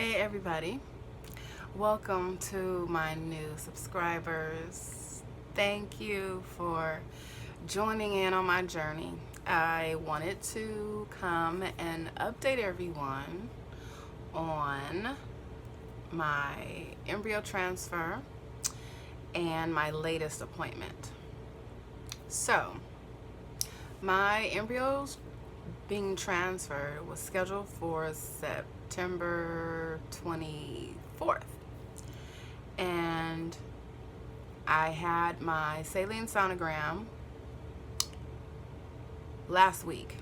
Hey everybody, welcome to my new subscribers. Thank you for joining in on my journey. I wanted to come and update everyone on my embryo transfer and my latest appointment. So, my embryos being transferred was scheduled for September 24th, and I had my Saline Sonogram last week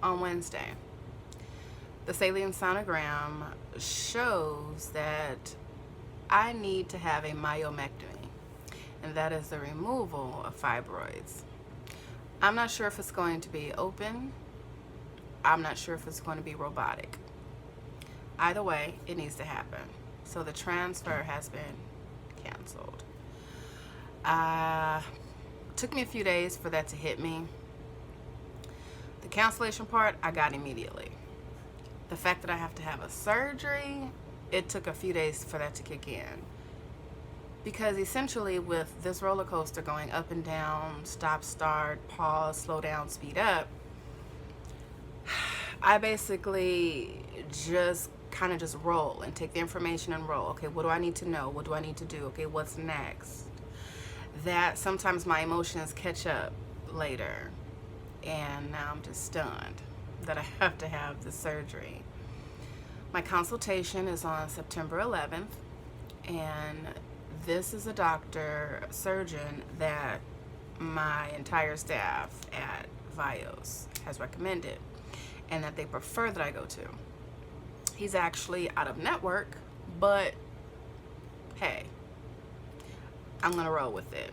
on Wednesday. The Saline Sonogram shows that I need to have a myomectomy, and that is the removal of fibroids. I'm not sure if it's going to be open. I'm not sure if it's going to be robotic. Either way, it needs to happen. So the transfer has been canceled. Took me a few days for that to hit me. The cancellation part, I got immediately. The fact that I have to have a surgery, it took a few days for that to kick in. Because essentially with this roller coaster going up and down, stop, start, pause, slow down, speed up, I basically just kind of just roll and take the information and roll. Okay, what do I need to know? What do I need to do? Okay, what's next? That sometimes my emotions catch up later, and now I'm just stunned that I have to have the surgery. My consultation is on September 11th, and this is a doctor, a surgeon that my entire staff at Vios has recommended and that they prefer that I go to. He's actually out of network, but hey, I'm gonna roll with it.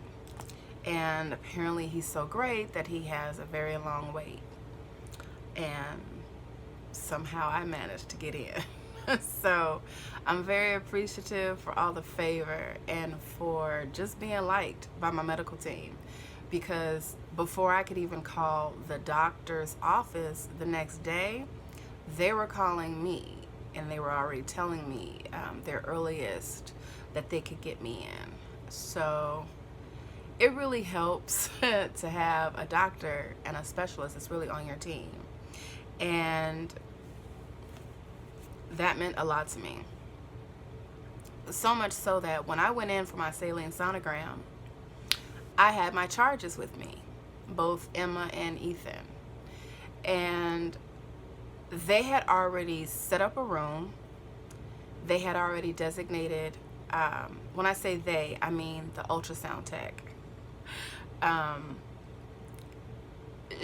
And apparently he's so great that he has a very long wait, and somehow I managed to get in. So I'm very appreciative for all the favor and for just being liked by my medical team, because before I could even call the doctor's office the next day, they were calling me and they were already telling me their earliest that they could get me in. So it really helps to have a doctor and a specialist that's really on your team. And that meant a lot to me. So much so that when I went in for my Saline Sonogram, I had my charges with me, both Emma and Ethan. And they had already set up a room. They had already designated, when I say they, I mean the ultrasound tech.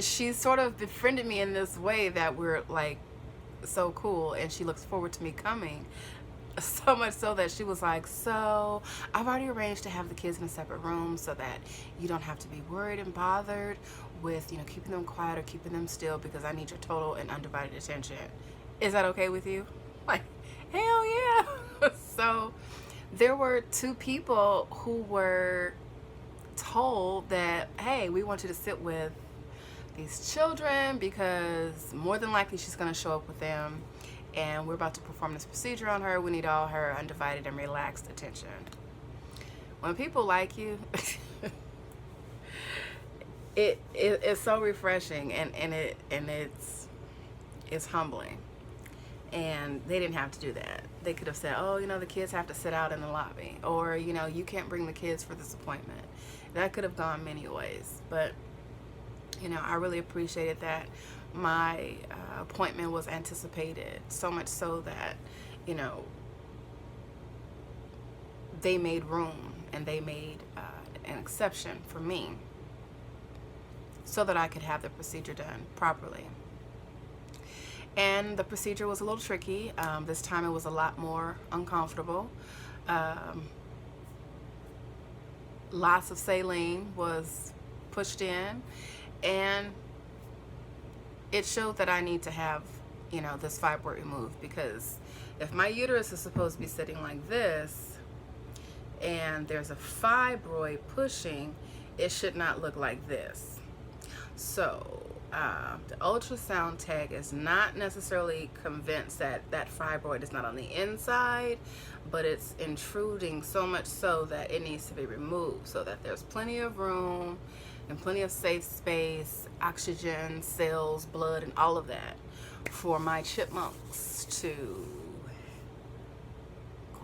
She sort of befriended me in this way that we're like so cool, and she looks forward to me coming. So much so that she was like, so I've already arranged to have the kids in a separate room so that you don't have to be worried and bothered with, you know, keeping them quiet or keeping them still, because I need your total and undivided attention. Is that okay with you? Like, hell yeah. So there were 2 people who were told that, hey, we want you to sit with these children because more than likely she's going to show up with them, and we're about to perform this procedure on her. We need all her undivided and relaxed attention. When people like you, it's so refreshing, and it's humbling. And they didn't have to do that. They could have said, oh, you know, the kids have to sit out in the lobby, or, you know, you can't bring the kids for this appointment. That could have gone many ways, but you know, I really appreciated that my appointment was anticipated, so much so that, you know, they made room and they made an exception for me so that I could have the procedure done properly. And the procedure was a little tricky. This time it was a lot more uncomfortable. Lots of saline was pushed in, and it showed that I need to have, you know, this fibroid removed, because if my uterus is supposed to be sitting like this and there's a fibroid pushing, it should not look like this. So The ultrasound tech is not necessarily convinced that that fibroid is not on the inside, but it's intruding so much so that it needs to be removed, so that there's plenty of room and plenty of safe space, oxygen, cells, blood, and all of that for my chipmunks to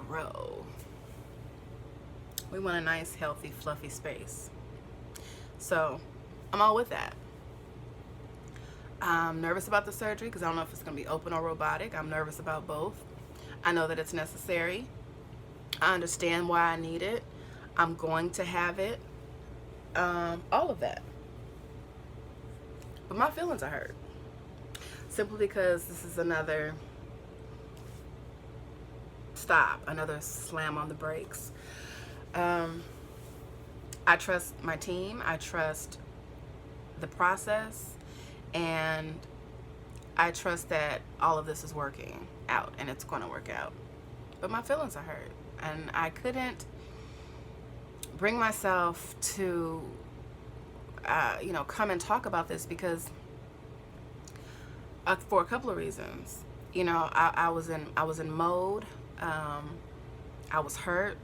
grow. We want a nice, healthy, fluffy space. So I'm all with that. I'm nervous about the surgery because I don't know if it's going to be open or robotic. I'm nervous about both. I know that it's necessary. I understand why I need it. I'm going to have it. All of that. But my feelings are hurt. Simply because this is another stop, another slam on the brakes. I trust my team. I trust the process. And I trust that all of this is working out, and it's going to work out. But my feelings are hurt, and I couldn't bring myself to, come and talk about this because for a couple of reasons. I was in mode. I was hurt,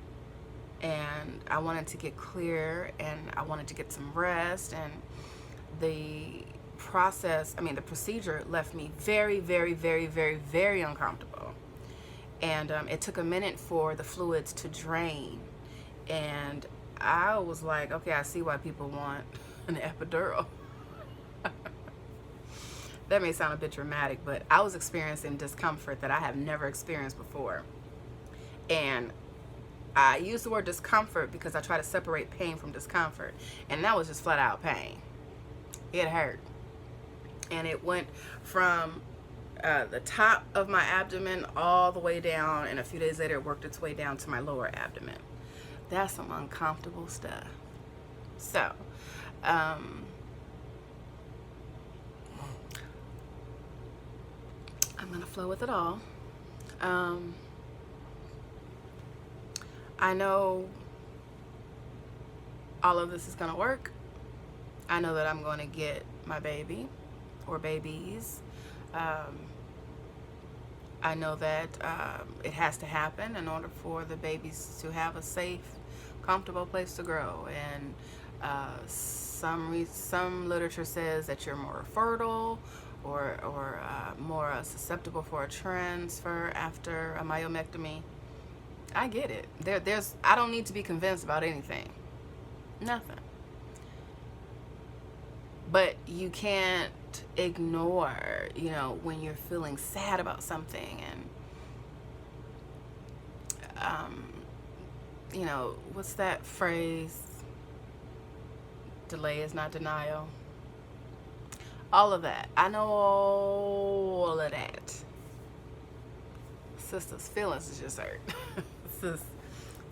and I wanted to get clear, and I wanted to get some rest, and the procedure left me very, very, very, very, very uncomfortable. And it took a minute for the fluids to drain. And I was like, okay, I see why people want an epidural. That may sound a bit dramatic, but I was experiencing discomfort that I have never experienced before. And I use the word discomfort because I try to separate pain from discomfort. And that was just flat out pain. It hurt. And it went from the top of my abdomen all the way down, and a few days later it worked its way down to my lower abdomen. That's some uncomfortable stuff. So, I'm gonna flow with it all. I know all of this is gonna work. I know that I'm going to get my baby or babies. I know that it has to happen in order for the babies to have a safe, comfortable place to grow. And some literature says that you're more fertile or more susceptible for a transfer after a myomectomy. I get it. I don't need to be convinced about anything. Nothing. But you can't ignore, when you're feeling sad about something, and what's that phrase? Delay is not denial. All of that. I know all of that. Sister's feelings is just hurt. This is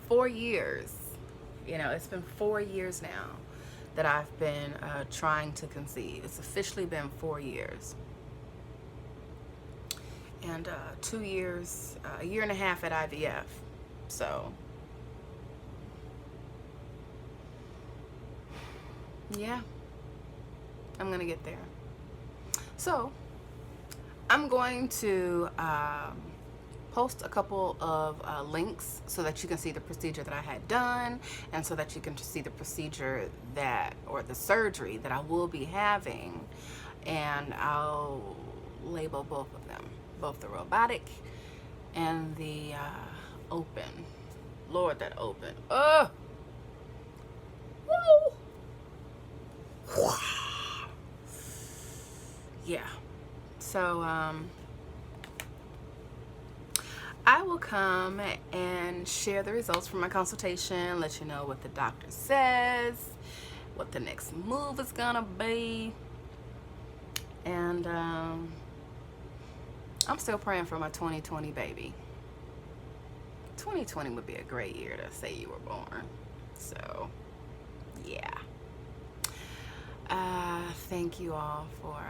4 years. It's been 4 years now that I've been trying to conceive. It's officially been 4 years. And 2 years, a year and a half at IVF. So, yeah, I'm gonna get there. So, I'm going to post a couple of links so that you can see the procedure that I had done, and so that you can see the procedure or the surgery that I will be having, and I'll label both of them, both the robotic and the open. Lord, that open. Oh! Woo! Yeah. So, I will come and share the results from my consultation, let you know what the doctor says, what the next move is gonna be. And I'm still praying for my 2020 baby. 2020 would be a great year to say you were born. So, yeah. Thank you all for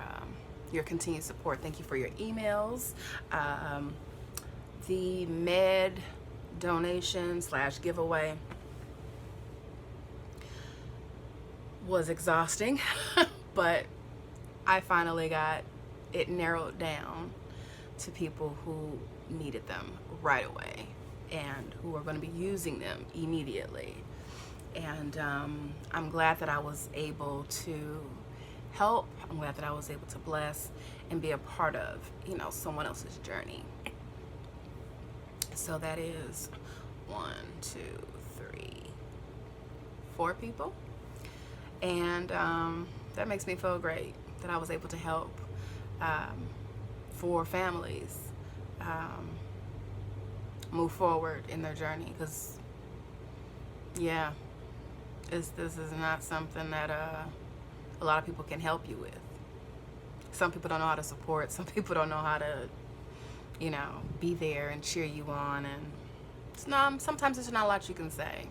your continued support. Thank you for your emails. The med donation / giveaway was exhausting, but I finally got it narrowed down to people who needed them right away and who are going to be using them immediately. And I'm glad that I was able to help. I'm glad that I was able to bless and be a part of, you know, someone else's journey. So that is 1, 2, 3, 4 people. And that makes me feel great that I was able to help 4 families move forward in their journey. Because, yeah, this is not something that a lot of people can help you with. Some people don't know how to support. Some people don't know how to, you know, be there and cheer you on. And it's not, sometimes there's not a lot you can say.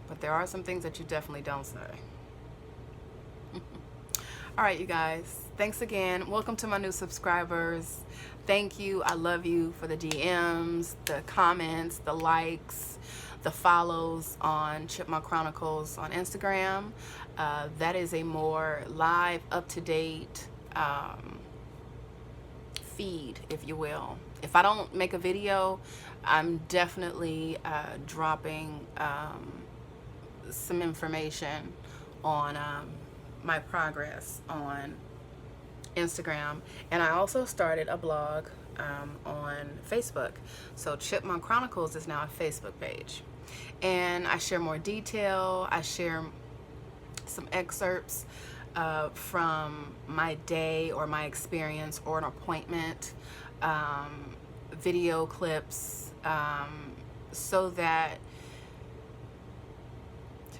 But there are some things that you definitely don't say. All right, you guys. Thanks again. Welcome to my new subscribers. Thank you. I love you for the DMs, the comments, the likes, the follows on Chipmunk Chronicles on Instagram. That is a more live, up-to-date feed, if you will. If I don't make a video, I'm definitely dropping some information on my progress on Instagram. And I also started a blog on Facebook. So Chipmunk Chronicles is now a Facebook page. And I share more detail. I share some excerpts from my day or my experience or an appointment, video clips, so that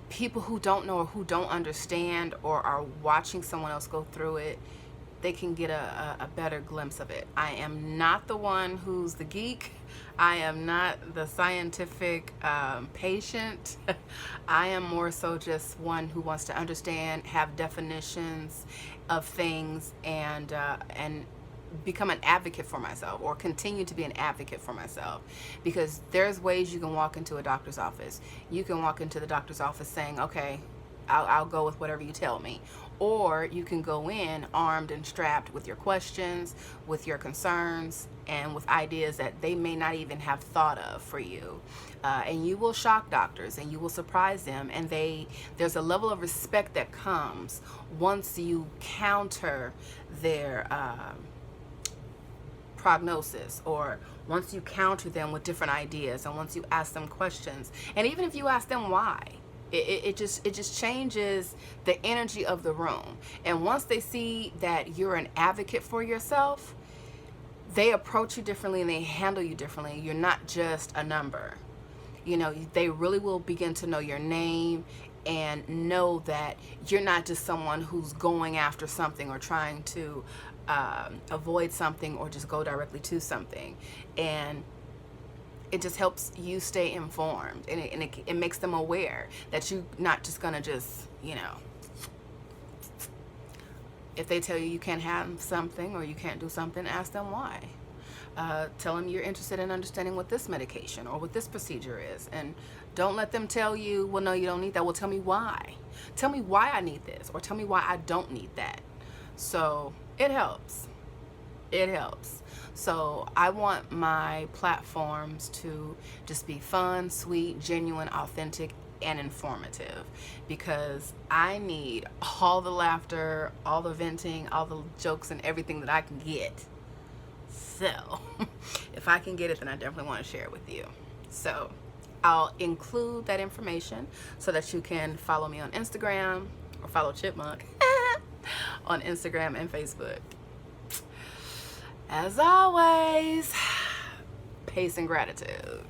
people who don't know or who don't understand or are watching someone else go through it, they can get a better glimpse of it. I am not the one who's the geek. I am not the scientific patient. I am more so just one who wants to understand, have definitions of things, and become an advocate for myself, or continue to be an advocate for myself. Because there's ways you can walk into a doctor's office. You can walk into the doctor's office saying, okay, I'll go with whatever you tell me. Or you can go in armed and strapped with your questions, with your concerns, and with ideas that they may not even have thought of for you. And you will shock doctors and you will surprise them. And there's a level of respect that comes once you counter their prognosis, or once you counter them with different ideas, and once you ask them questions. And even if you ask them why, it just changes the energy of the room. And once they see that you're an advocate for yourself, they approach you differently and they handle you differently. You're not just a number. You know, they really will begin to know your name and know that you're not just someone who's going after something or trying to avoid something or just go directly to something. And it just helps you stay informed, and it makes them aware that you're not just gonna just, you know, if they tell you you can't have something or you can't do something, ask them why. Tell them you're interested in understanding what this medication or what this procedure is, and don't let them tell you, well, no, you don't need that. Well, tell me why. Tell me why I need this, or tell me why I don't need that. So it helps. It helps. So I want my platforms to just be fun, sweet, genuine, authentic, and informative, because I need all the laughter, all the venting, all the jokes and everything that I can get. So if I can get it, then I definitely want to share it with you. So I'll include that information so that you can follow me on Instagram, or follow Chipmunk on Instagram and Facebook. As always, peace and gratitude.